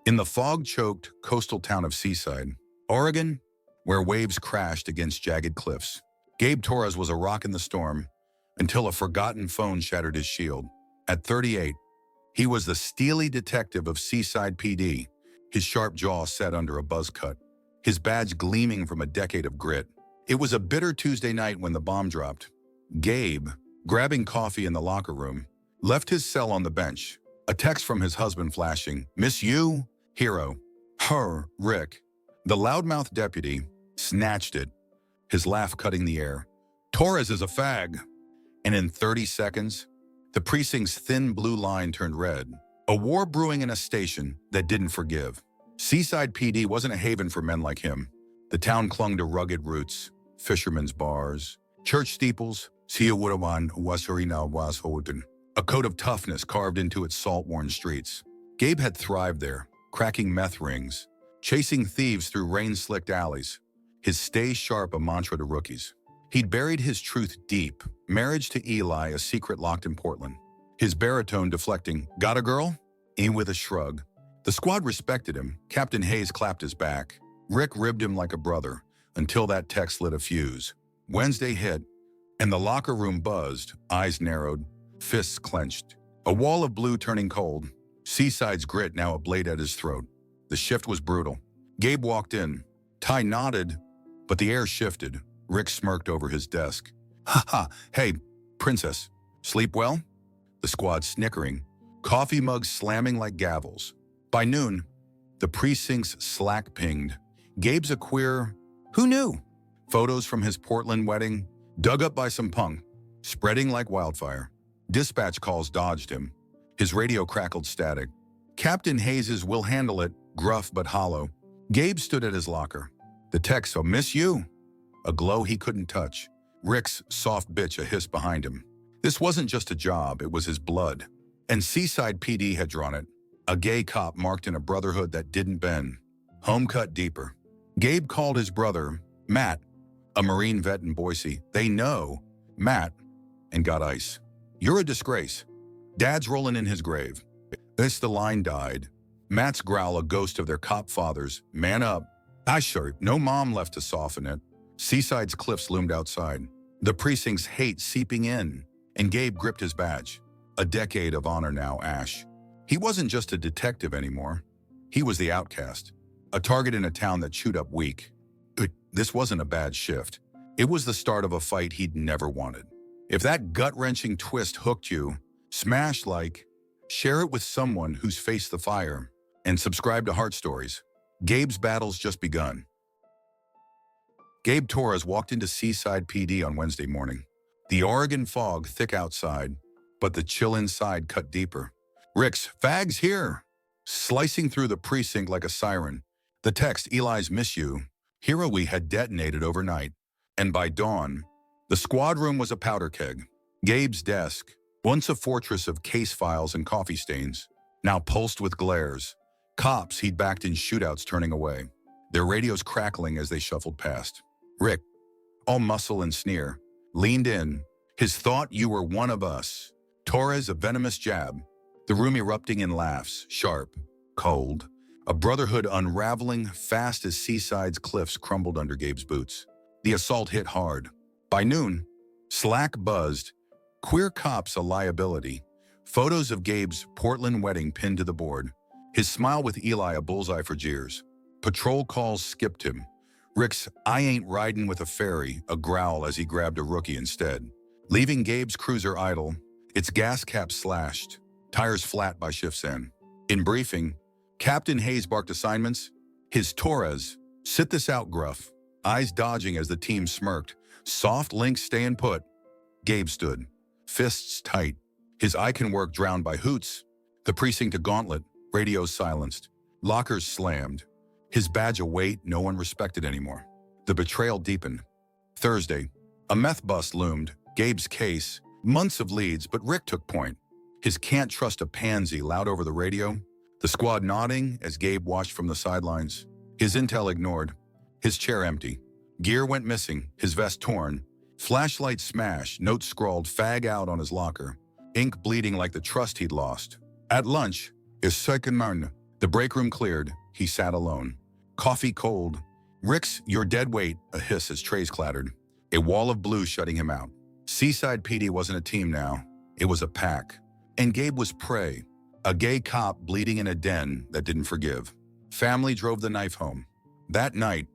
In the fog-choked coastal town of Seaside, Oregon, where waves crashed against jagged cliffs, Gabe Torres was a rock in the storm until a forgotten phone shattered his shield. At 38, he was the steely detective of Seaside PD, his sharp jaw set under a buzz cut, his badge gleaming from a decade of grit. It was a bitter Tuesday night when the bomb dropped. Gabe, grabbing coffee in the locker room, left his cell on the bench, a text from his husband flashing, "Miss you, hero." Her, Rick, the loudmouth deputy, snatched it, his laugh cutting the air. "Torres is a fag." And in 30 seconds, the precinct's thin blue line turned red. A war brewing in a station that didn't forgive. Seaside PD wasn't a haven for men like him. The town clung to rugged roots, fishermen's bars, church steeples, a code of toughness carved into its salt-worn streets. Gabe had thrived there, cracking meth rings, chasing thieves through rain-slicked alleys, his "stay sharp" a mantra to rookies. He'd buried his truth deep, marriage to Eli a secret locked in Portland. His baritone deflecting, "Got a girl?" E with a shrug. The squad respected him. Captain Hayes clapped his back. Rick ribbed him like a brother, until that text lit a fuse. Wednesday hit, and the locker room buzzed, eyes narrowed, fists clenched. A wall of blue turning cold, Seaside's grit now a blade at his throat. The shift was brutal. Gabe walked in. Ty nodded, but the air shifted. Rick smirked over his desk. "Ha ha, hey, princess, sleep well?" The squad snickering, coffee mugs slamming like gavels. By noon, the precinct's Slack pinged. Gabe's a queer, who knew? Photos from his Portland wedding, dug up by some punk, spreading like wildfire. Dispatch calls dodged him. His radio crackled static. Captain Hayes's "We'll handle it," gruff but hollow. Gabe stood at his locker. The text, "So miss you." A glow he couldn't touch. Rick's "soft bitch" a hiss behind him. This wasn't just a job, it was his blood. And Seaside PD had drawn it. A gay cop marked in a brotherhood that didn't bend. Home cut deeper. Gabe called his brother, Matt, a Marine vet in Boise. They know Matt, and got ice. "You're a disgrace. Dad's rolling in his grave." This the line died. Matt's growl a ghost of their cop fathers. "Man up." "I sure, no mom left to soften it." Seaside's cliffs loomed outside. The precinct's hate seeping in. And Gabe gripped his badge. A decade of honor now, ash. He wasn't just a detective anymore. He was the outcast. A target in a town that chewed up weak. This wasn't a bad shift. It was the start of a fight he'd never wanted. If that gut-wrenching twist hooked you, smash like, share it with someone who's faced the fire, and subscribe to Heart Stories. Gabe's battle's just begun. Gabe Torres walked into Seaside PD on Wednesday morning. The Oregon fog thick outside, but the chill inside cut deeper. Rick's "Fags here!" slicing through the precinct like a siren. The text, "Eli's miss you," hero we had detonated overnight. And by dawn, the squad room was a powder keg. Gabe's desk, once a fortress of case files and coffee stains, now pulsed with glares. Cops he'd backed in shootouts turning away, their radios crackling as they shuffled past. Rick, all muscle and sneer, leaned in, his thought, "You were one of us." Torres a venomous jab, the room erupting in laughs, sharp, cold, a brotherhood unraveling fast as Seaside's cliffs crumbled under Gabe's boots. The assault hit hard. By noon, Slack buzzed, queer cops a liability, photos of Gabe's Portland wedding pinned to the board, his smile with Eli a bullseye for jeers. Patrol calls skipped him. Rick's "I ain't riding with a ferry" a growl as he grabbed a rookie instead. Leaving Gabe's cruiser idle, its gas cap slashed, tires flat by shift's end. In briefing, Captain Hayes barked assignments. His Torres, "Sit this out," gruff, eyes dodging as the team smirked. Soft links staying put. Gabe stood, fists tight, his "I can work" drowned by hoots. The precinct a gauntlet, radios silenced, lockers slammed. His badge a weight no one respected anymore. The betrayal deepened. Thursday, a meth bust loomed. Gabe's case, months of leads, but Rick took point. His "can't trust a pansy" loud over the radio. The squad nodding as Gabe watched from the sidelines. His intel ignored. His chair empty. Gear went missing, his vest torn. Flashlight smash, notes scrawled "fag out" on his locker. Ink bleeding like the trust he'd lost. At lunch, is second man. The break room cleared. He sat alone. Coffee cold. "Ricks, you're dead weight," a hiss as trays clattered. A wall of blue shutting him out. Seaside PD wasn't a team now. It was a pack. And Gabe was prey. A gay cop bleeding in a den that didn't forgive. Family drove the knife home. That night,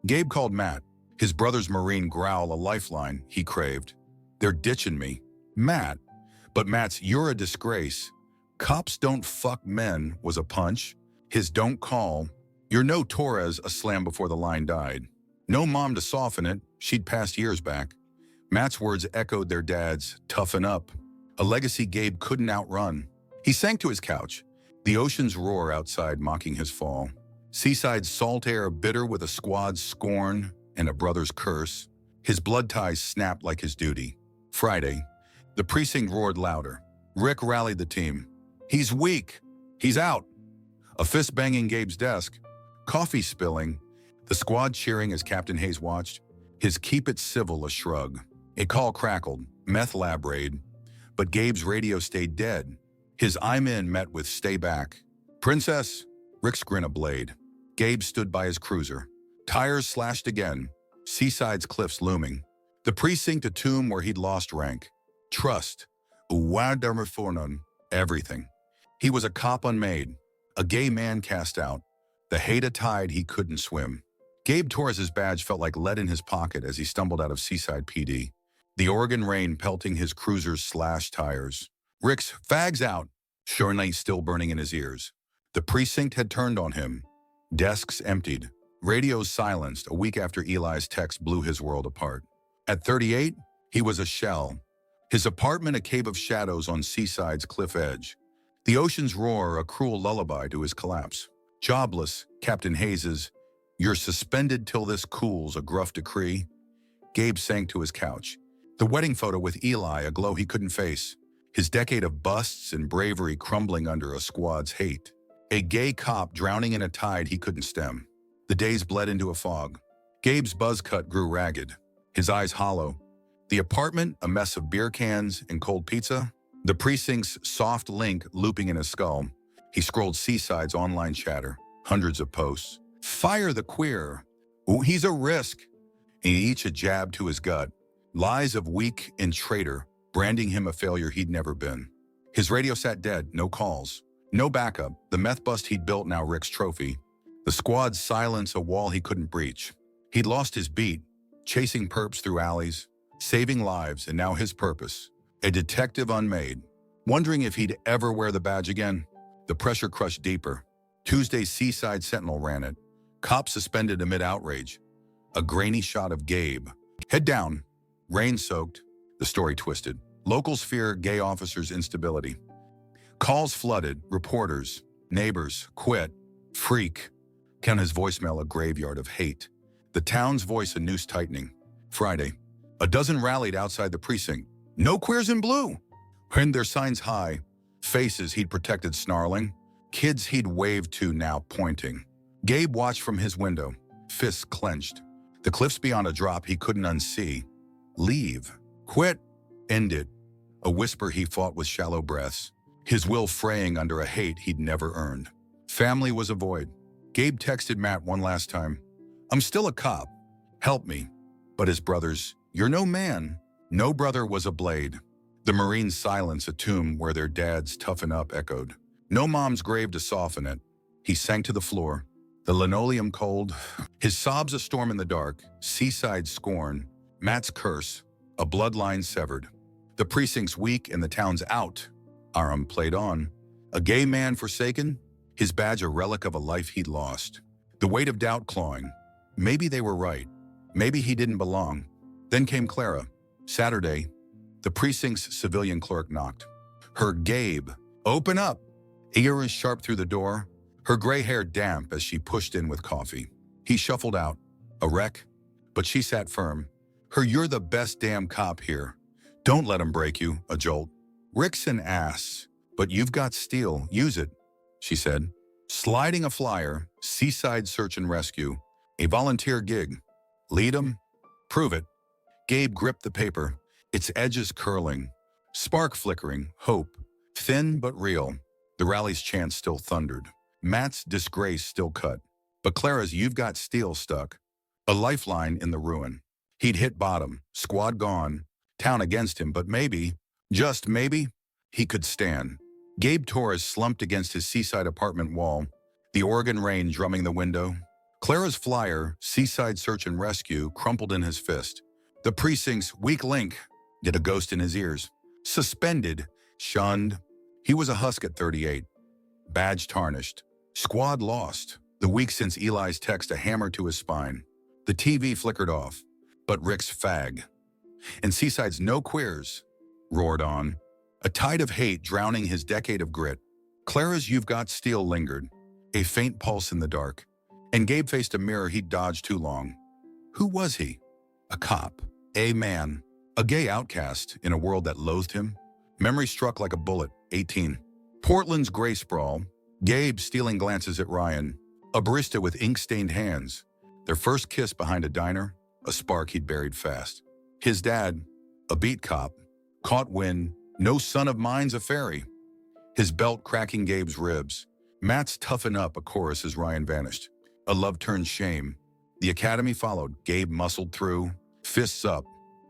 Gabe called Matt, his brother's Marine growl a lifeline he craved. "They're ditching me." "Matt." But Matt's "you're a disgrace." "Cops don't fuck men" was a punch. His "don't call." "You're no Torres," a slam before the line died. No mom to soften it. She'd passed years back. Matt's words echoed their dad's "toughen up." A legacy Gabe couldn't outrun. He sank to his couch. The ocean's roar outside mocking his fall. Seaside's salt air bitter with a squad's scorn and a brother's curse. His blood ties snapped like his duty. Friday, the precinct roared louder. Rick rallied the team. "He's weak. He's out." A fist banging Gabe's desk. Coffee spilling. The squad cheering as Captain Hayes watched. His "keep it civil" a shrug. A call crackled. Meth lab raid. But Gabe's radio stayed dead. His "I'm in" met with "stay back." "Princess." Rick's grin a blade. Gabe stood by his cruiser. Tires slashed again. Seaside's cliffs looming. The precinct a tomb where he'd lost rank. Trust. Uwadarmafornon. Everything. He was a cop unmade. A gay man cast out. The hate a tide he couldn't swim. Gabe Torres's badge felt like lead in his pocket as he stumbled out of Seaside PD. The Oregon rain pelting his cruiser's slashed tires. Rick's "fags out" sure night still burning in his ears. The precinct had turned on him. Desks emptied. Radios silenced a week after Eli's text blew his world apart. At 38, he was a shell. His apartment a cave of shadows on Seaside's cliff edge. The ocean's roar a cruel lullaby to his collapse. Jobless, Captain Hayes's "you're suspended till this cools" a gruff decree. Gabe sank to his couch. The wedding photo with Eli a glow he couldn't face. His decade of busts and bravery crumbling under a squad's hate. A gay cop drowning in a tide he couldn't stem. The days bled into a fog. Gabe's buzz cut grew ragged, his eyes hollow. The apartment a mess of beer cans and cold pizza. The precinct's soft link looping in his skull. He scrolled Seaside's online chatter, hundreds of posts. "Fire the queer." "Ooh, he's a risk." And each a jab to his gut. Lies of weak and traitor, branding him a failure he'd never been. His radio sat dead, no calls. No backup, the meth bust he'd built now Rick's trophy. The squad's silence a wall he couldn't breach. He'd lost his beat, chasing perps through alleys, saving lives, and now his purpose. A detective unmade, wondering if he'd ever wear the badge again. The pressure crushed deeper. Tuesday's Seaside Sentinel ran it. Cop suspended amid outrage. A grainy shot of Gabe. Head down. Rain-soaked. The story twisted. Locals fear gay officers' instability. Calls flooded. Reporters. Neighbors. Quit. Freak. Count his voicemail a graveyard of hate. The town's voice a noose tightening. Friday. A dozen rallied outside the precinct. "No queers in blue." Pinned their signs high. Faces he'd protected snarling. Kids he'd waved to now pointing. Gabe watched from his window. Fists clenched. The cliffs beyond a drop he couldn't unsee. Leave. Quit. End it. A whisper he fought with shallow breaths. His will fraying under a hate he'd never earned. Family was a void. Gabe texted Matt one last time. "I'm still a cop. Help me." But his brothers, "You're no man." No brother was a blade. The Marine's silence a tomb where their dad's "toughen up" echoed. No mom's grave to soften it. He sank to the floor. The linoleum cold. His sobs a storm in the dark. Seaside scorn. Matt's curse. A bloodline severed. The precinct's weak and the town's out. Aram played on. A gay man forsaken. His badge a relic of a life he'd lost. The weight of doubt clawing. Maybe they were right. Maybe he didn't belong. Then came Clara. Saturday. The precinct's civilian clerk knocked. Her "Gabe, open up." Ear is sharp through the door. Her gray hair damp as she pushed in with coffee. He shuffled out. A wreck. But she sat firm. Her "you're the best damn cop here. Don't let him break you," a jolt. "Rick's an ass, but you've got steel. Use it," she said. Sliding a flyer, Seaside Search and Rescue. A volunteer gig. Lead 'em? Prove it. Gabe gripped the paper, its edges curling. Spark flickering, hope. Thin but real. The rally's chant still thundered. Matt's disgrace still cut, but Clara's "you've got steel" stuck. A lifeline in the ruin. He'd hit bottom, squad gone, town against him, but maybe, just maybe, he could stand. Gabe Torres slumped against his Seaside apartment wall, the Oregon rain drumming the window. Clara's flyer, Seaside Search and Rescue, crumpled in his fist. The precinct's weak link, did a ghost in his ears. Suspended, shunned. He was a husk at 38. Badge tarnished. Squad lost. The week since Eli's text, a hammer to his spine. The TV flickered off. But Rick's fag. And Seaside's "no queers" roared on. A tide of hate drowning his decade of grit. Clara's "you've got steel" lingered, a faint pulse in the dark. And Gabe faced a mirror he'd dodged too long. Who was he? A cop. A man. A gay outcast in a world that loathed him. Memory struck like a bullet. 18. Portland's gray sprawl. Gabe stealing glances at Ryan. A barista with ink-stained hands. Their first kiss behind a diner. A spark he'd buried fast. His dad, a beat cop. Caught wind. No son of mine's a fairy. His belt cracking Gabe's ribs. Matt's "toughen up" a chorus as Ryan vanished. A love turned shame. The academy followed. Gabe muscled through, fists up.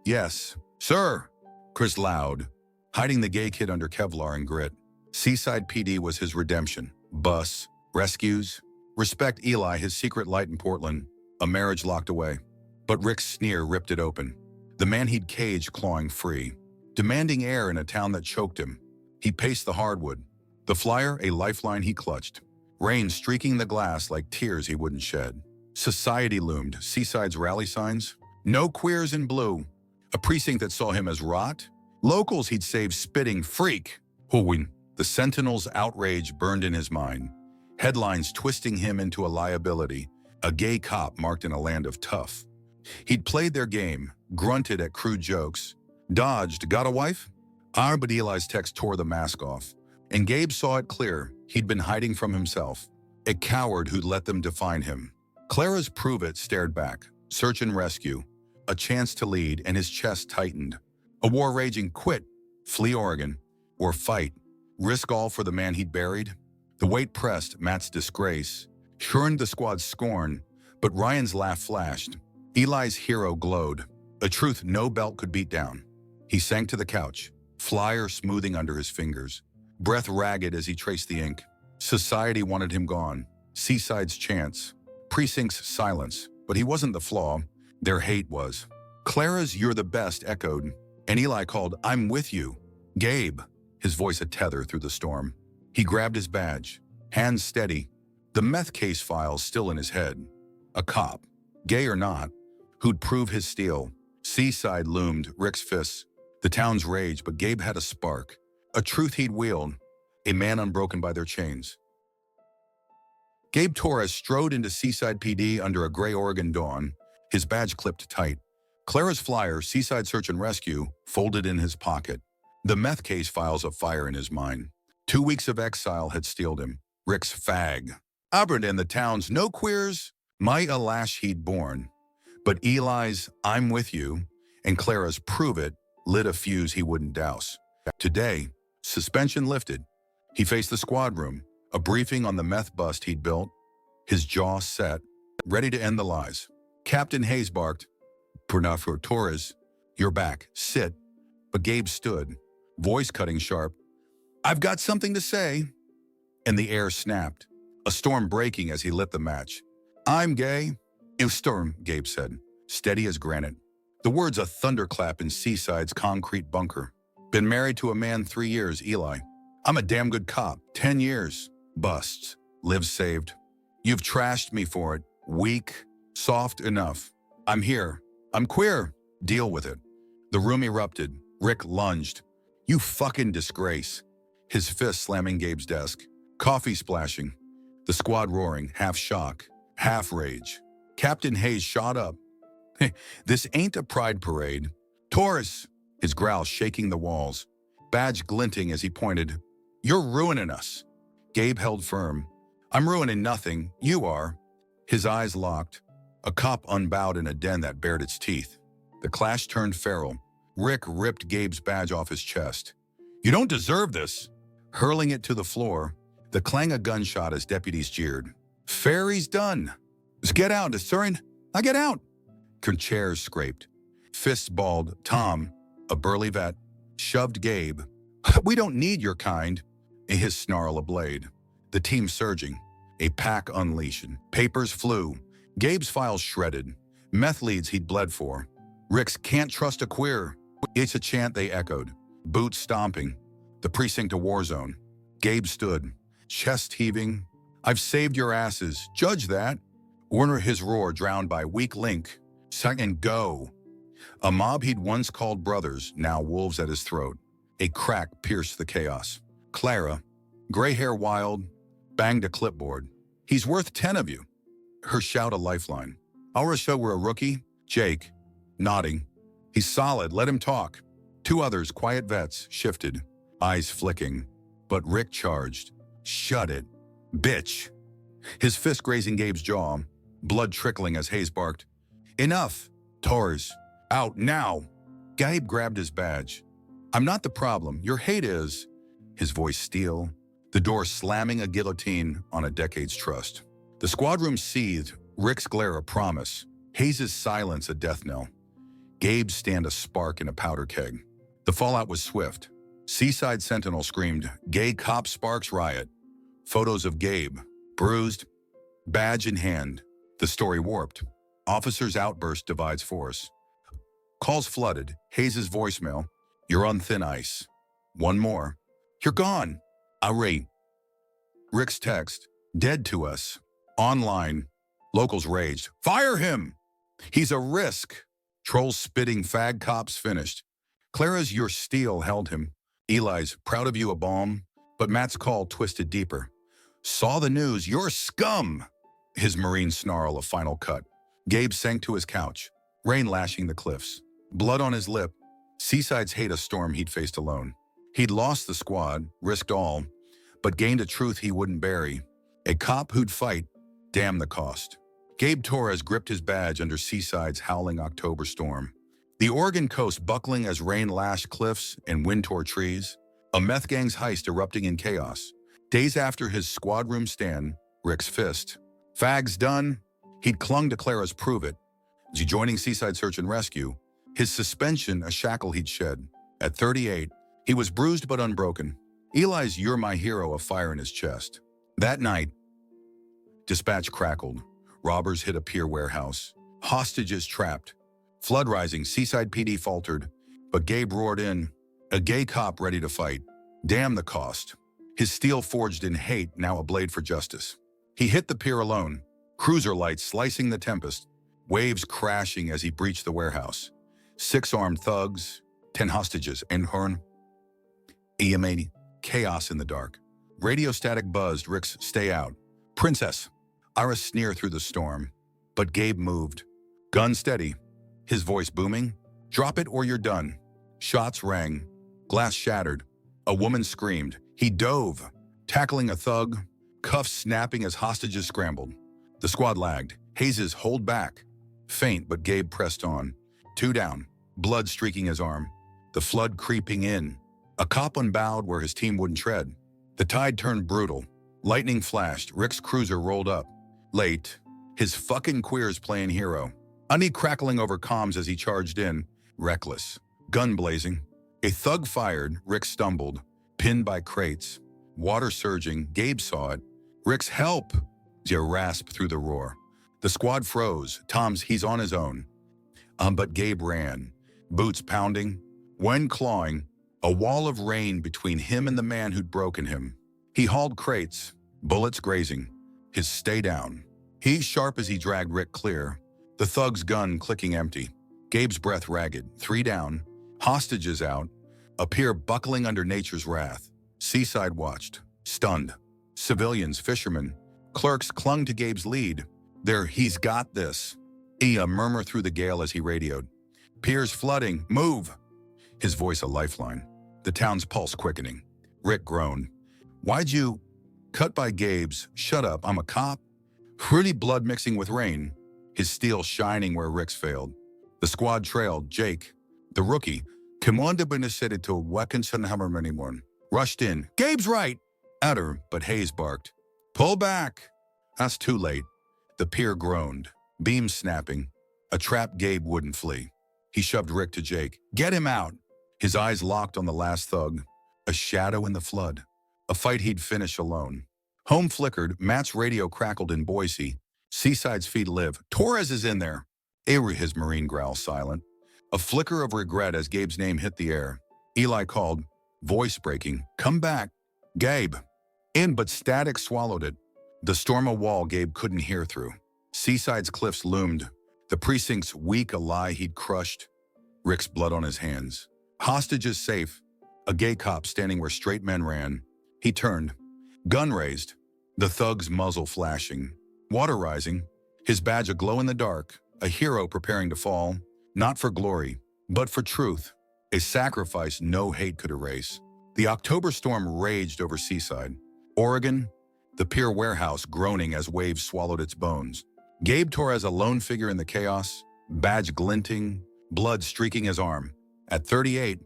"Yes, sir," Chris loud, hiding the gay kid under Kevlar and grit. Seaside PD was his redemption. Bus, rescues, respect Eli, his secret light in Portland, a marriage locked away. But Rick's sneer ripped it open. The man he'd caged clawing free, demanding air in a town that choked him. He paced the hardwood. The flyer, a lifeline he clutched. Rain streaking the glass like tears he wouldn't shed. Society loomed, Seaside's rally signs. No queers in blue. A precinct that saw him as rot. Locals he'd saved spitting freak. Huwin. The Sentinel's outrage burned in his mind. Headlines twisting him into a liability. A gay cop marked in a land of tough. He'd played their game, grunted at crude jokes. Dodged, got a wife? But Eli's text tore the mask off. And Gabe saw it clear. He'd been hiding from himself. A coward who'd let them define him. Clara's "prove it" stared back. Search and rescue. A chance to lead, and his chest tightened. A war raging. Quit. Flee Oregon. Or fight. Risk all for the man he'd buried. The weight pressed. Matt's disgrace. Churned the squad's scorn. But Ryan's laugh flashed. Eli's hero glowed. A truth no belt could beat down. He sank to the couch. Flyer smoothing under his fingers. Breath ragged as he traced the ink. Society wanted him gone. Seaside's chance. Precinct's silence. But he wasn't the flaw. Their hate was. Clara's "you're the best" echoed. And Eli called, "I'm with you." Gabe. His voice a tether through the storm. He grabbed his badge. Hands steady. The meth case files still in his head. A cop. Gay or not. Who'd prove his steel. Seaside loomed, Rick's fists. The town's rage, but Gabe had a spark. A truth he'd wield. A man unbroken by their chains. Gabe Torres strode into Seaside PD under a gray Oregon dawn, his badge clipped tight. Clara's flyer, Seaside Search and Rescue, folded in his pocket. The meth case files afire in his mind. 2 weeks of exile had steeled him. Rick's fag. Albert and the town's "no queers" might a lash he'd borne. But Eli's "I'm with you" and Clara's "prove it" lit a fuse he wouldn't douse. Today, suspension lifted. He faced the squad room, a briefing on the meth bust he'd built, his jaw set, ready to end the lies. Captain Hayes barked, "Pernafur Torres, you're back, sit." But Gabe stood, voice cutting sharp. "I've got something to say." And the air snapped, a storm breaking as he lit the match. "I'm gay." "You storm," Gabe said, steady as granite. The words a thunderclap in Seaside's concrete bunker. "Been married to a man 3 years, Eli. I'm a damn good cop, 10 years. Busts. Lives saved. You've trashed me for it. Weak. Soft enough. I'm here. I'm queer. Deal with it." The room erupted. Rick lunged. "You fucking disgrace." His fist slamming Gabe's desk. Coffee splashing. The squad roaring, half shock, half rage. Captain Hayes shot up. "This ain't a pride parade." "Torres," his growl shaking the walls. Badge glinting as he pointed. "You're ruining us." Gabe held firm. "I'm ruining nothing. You are." His eyes locked. A cop unbowed in a den that bared its teeth. The clash turned feral. Rick ripped Gabe's badge off his chest. "You don't deserve this." Hurling it to the floor, The clang of gunshot as deputies jeered. Ferry's done. Get out, Surin. I get out. Chairs scraped. Fists balled. Tom, a burly vet, shoved Gabe. We don't need your kind. His snarl a blade. The team surging. A pack unleashed. Papers flew. Gabe's files shredded. Meth leads he'd bled for. Rick's can't trust a queer. It's a chant they echoed. Boots stomping. The precinct a war zone. Gabe stood, chest heaving. I've saved your asses. Judge that. Warner his roar drowned by weak link. Second go. A mob he'd once called brothers, now wolves at his throat. A crack pierced the chaos. Clara, gray hair wild, banged a clipboard. He's worth 10 of you. Her shout a lifeline. Our show we're a rookie. Jake, nodding. He's solid, let him talk. Two others, quiet vets, shifted, eyes flicking. But Rick charged. Shut it. Bitch. His fist grazing Gabe's jaw, blood trickling as Hayes barked. Enough. Torres. Out now. Gabe grabbed his badge. I'm not the problem. Your hate is. His voice steel. The door slamming a guillotine on a decade's trust. The squad room seethed. Rick's glare a promise. Hayes' silence a death knell. Gabe's stand a spark in a powder keg. The fallout was swift. Seaside Sentinel screamed, gay cop sparks riot. Photos of Gabe, bruised, badge in hand. The story warped. Officers' outburst divides force. Calls flooded. Hayes' voicemail. You're on thin ice. One more. You're gone. Irate. Rick's text. Dead to us. Online. Locals raged. Fire him! He's a risk. Trolls spitting fag cops finished. Clara's your steel held him. Eli's proud of you a balm. But Matt's call twisted deeper. Saw the news. You're scum! His marine snarl a final cut. Gabe sank to his couch. Rain lashing the cliffs. Blood on his lip. Seaside's hate a storm he'd faced alone. He'd lost the squad, risked all, but gained a truth he wouldn't bury. A cop who'd fight, damn the cost. Gabe Torres gripped his badge under Seaside's howling October storm. The Oregon coast buckling as rain lashed cliffs and wind tore trees. A meth gang's heist erupting in chaos. Days after his squad room stand, Rick's fist. Fags done. He'd clung to Clara's prove it. As he joining Seaside Search and Rescue, his suspension a shackle he'd shed. At 38, he was bruised but unbroken. Eli's "You're my hero" a fire in his chest. That night, dispatch crackled. Robbers hit a pier warehouse. Hostages trapped. Flood rising, Seaside PD faltered. But Gabe roared in, a gay cop ready to fight. Damn the cost. His steel forged in hate, now a blade for justice. He hit the pier alone. Cruiser lights slicing the tempest. Waves crashing as he breached the warehouse. 6 armed thugs, 10 hostages, and Horn. EM80. Chaos in the dark. Radio static buzzed Rick's "Stay out." Princess. Iris sneer through the storm. But Gabe moved. Gun steady. His voice booming. Drop it or you're done. Shots rang. Glass shattered. A woman screamed. He dove, tackling a thug, cuffs snapping as hostages scrambled. The squad lagged. Hayes' hold back. Faint, but Gabe pressed on. 2 down. Blood streaking his arm. The flood creeping in. A cop unbowed where his team wouldn't tread. The tide turned brutal. Lightning flashed. Rick's cruiser rolled up. Late. His fucking queers playing hero. Honey crackling over comms as he charged in. Reckless. Gun blazing. A thug fired. Rick stumbled. Pinned by crates. Water surging. Gabe saw it. Rick's help! Zia rasped through the roar. The squad froze. Tom's he's on his own. But Gabe ran. Boots pounding. When clawing. A wall of rain between him and the man who'd broken him. He hauled crates. Bullets grazing. His stay down. He sharp as he dragged Rick clear. The thug's gun clicking empty. Gabe's breath ragged. 3 down. Hostages out. A pier buckling under nature's wrath. Seaside watched. Stunned. Civilians, fishermen, clerks clung to Gabe's lead. He's got this. A murmur through the gale as he radioed. Piers flooding. Move! His voice a lifeline. The town's pulse quickening. Rick groaned. Why'd you... Cut by Gabe's. Shut up, I'm a cop. Really blood mixing with rain. His steel shining where Rick's failed. The squad trailed. Jake, the rookie, Kimwanda Benesetti to Wakansanhammermanimorn, rushed in. Gabe's right! at her, but Hayes barked, "Pull back!" That's too late. The pier groaned, beams snapping. A trapped Gabe wouldn't flee. He shoved Rick to Jake. "Get him out!" His eyes locked on the last thug. A shadow in the flood. A fight he'd finish alone. Home flickered. Matt's radio crackled in Boise. Seaside's feet live. "Torres is in there." Avery, his Marine growl silent. A flicker of regret as Gabe's name hit the air. Eli called, voice breaking, "Come back." Gabe. In, but static swallowed it. The storm a wall Gabe couldn't hear through. Seaside's cliffs loomed. The precinct's weak, a lie he'd crushed. Rick's blood on his hands. Hostages safe. A gay cop standing where straight men ran. He turned. Gun raised. The thug's muzzle flashing. Water rising. His badge aglow in the dark. A hero preparing to fall. Not for glory, but for truth. A sacrifice no hate could erase. The October storm raged over Seaside. Oregon, the pier warehouse groaning as waves swallowed its bones. Gabe Torres, a lone figure in the chaos, badge glinting, blood streaking his arm. At 38,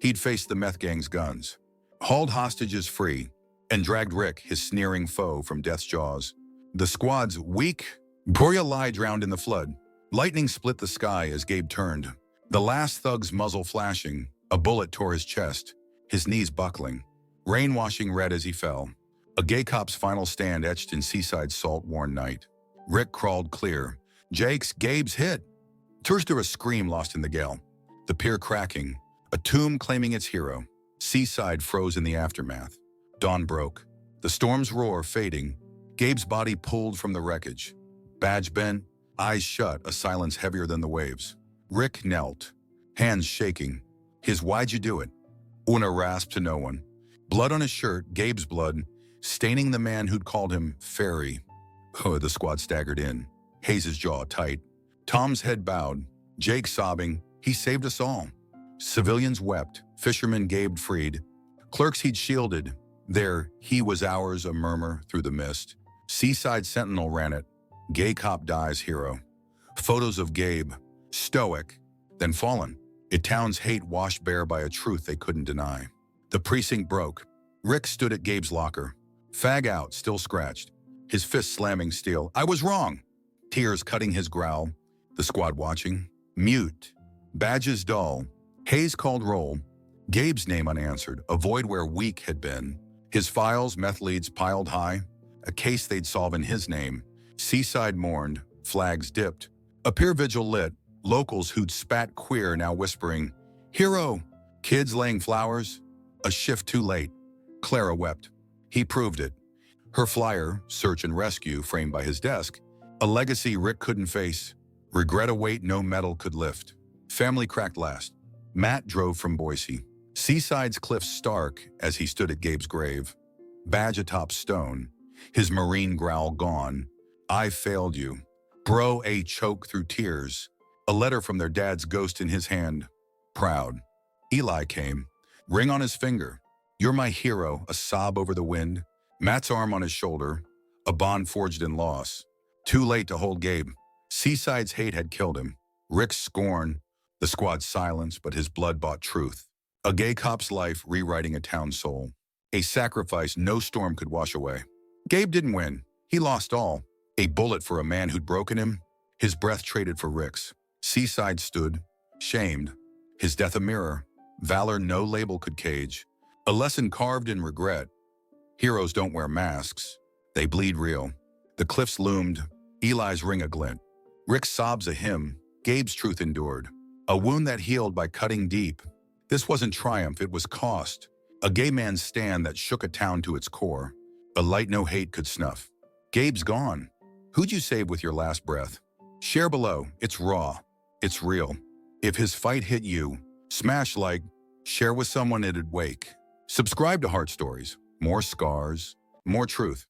he'd faced the meth gang's guns, hauled hostages free, and dragged Rick, his sneering foe, from death's jaws. The squad's weak, Goria lie drowned in the flood. Lightning split the sky as Gabe turned. The last thug's muzzle flashing, a bullet tore his chest, his knees buckling, rain washing red as he fell. A gay cop's final stand etched in Seaside's salt-worn night. Rick crawled clear. Gabe's hit. Turns to a scream lost in the gale. The pier cracking, a tomb claiming its hero. Seaside froze in the aftermath. Dawn broke. The storm's roar fading. Gabe's body pulled from the wreckage. Badge bent, eyes shut, a silence heavier than the waves. Rick knelt, hands shaking. His "Why'd you do it?" Una rasped to no one. Blood on his shirt, Gabe's blood, staining the man who'd called him fairy. Oh, the squad staggered in, Hayes' jaw tight. Tom's head bowed, Jake sobbing, "He saved us all." Civilians wept, fishermen Gabe freed. Clerks he'd shielded, there, he was ours, a murmur through the mist. Seaside Sentinel ran it, gay cop dies hero. Photos of Gabe, stoic, then fallen. A town's hate washed bare by a truth they couldn't deny. The precinct broke. Rick stood at Gabe's locker. Fag out, still scratched. His fist slamming steel. "I was wrong." Tears cutting his growl. The squad watching. Mute. Badges dull. Hayes called roll. Gabe's name unanswered. A void where weak had been. His files, meth leads piled high. A case they'd solve in his name. Seaside mourned. Flags dipped. A pier vigil lit. Locals who'd spat queer now whispering, "Hero!" Kids laying flowers. A shift too late. Clara wept. He proved it. Her flyer, search and rescue, framed by his desk. A legacy Rick couldn't face. Regret a weight no metal could lift. Family cracked last. Matt drove from Boise. Seaside's cliffs stark as he stood at Gabe's grave. Badge atop stone. His Marine growl gone. "I failed you." Bro a choke through tears. A letter from their dad's ghost in his hand. Proud. Eli came. Ring on his finger. "You're my hero," a sob over the wind. Matt's arm on his shoulder. A bond forged in loss. Too late to hold Gabe. Seaside's hate had killed him. Rick's scorn. The squad's silence, but his blood bought truth. A gay cop's life rewriting a town's soul. A sacrifice no storm could wash away. Gabe didn't win. He lost all. A bullet for a man who'd broken him. His breath traded for Rick's. Seaside stood, shamed. His death a mirror. Valor no label could cage. A lesson carved in regret. Heroes don't wear masks. They bleed real. The cliffs loomed. Eli's ring a glint. Rick's sobs a hymn. Gabe's truth endured. A wound that healed by cutting deep. This wasn't triumph, it was cost. A gay man's stand that shook a town to its core. A light no hate could snuff. Gabe's gone. Who'd you save with your last breath? Share below. It's raw. It's real. If his fight hit you, smash like, share with someone it'd wake. Subscribe to Heart Stories. More scars, more truth.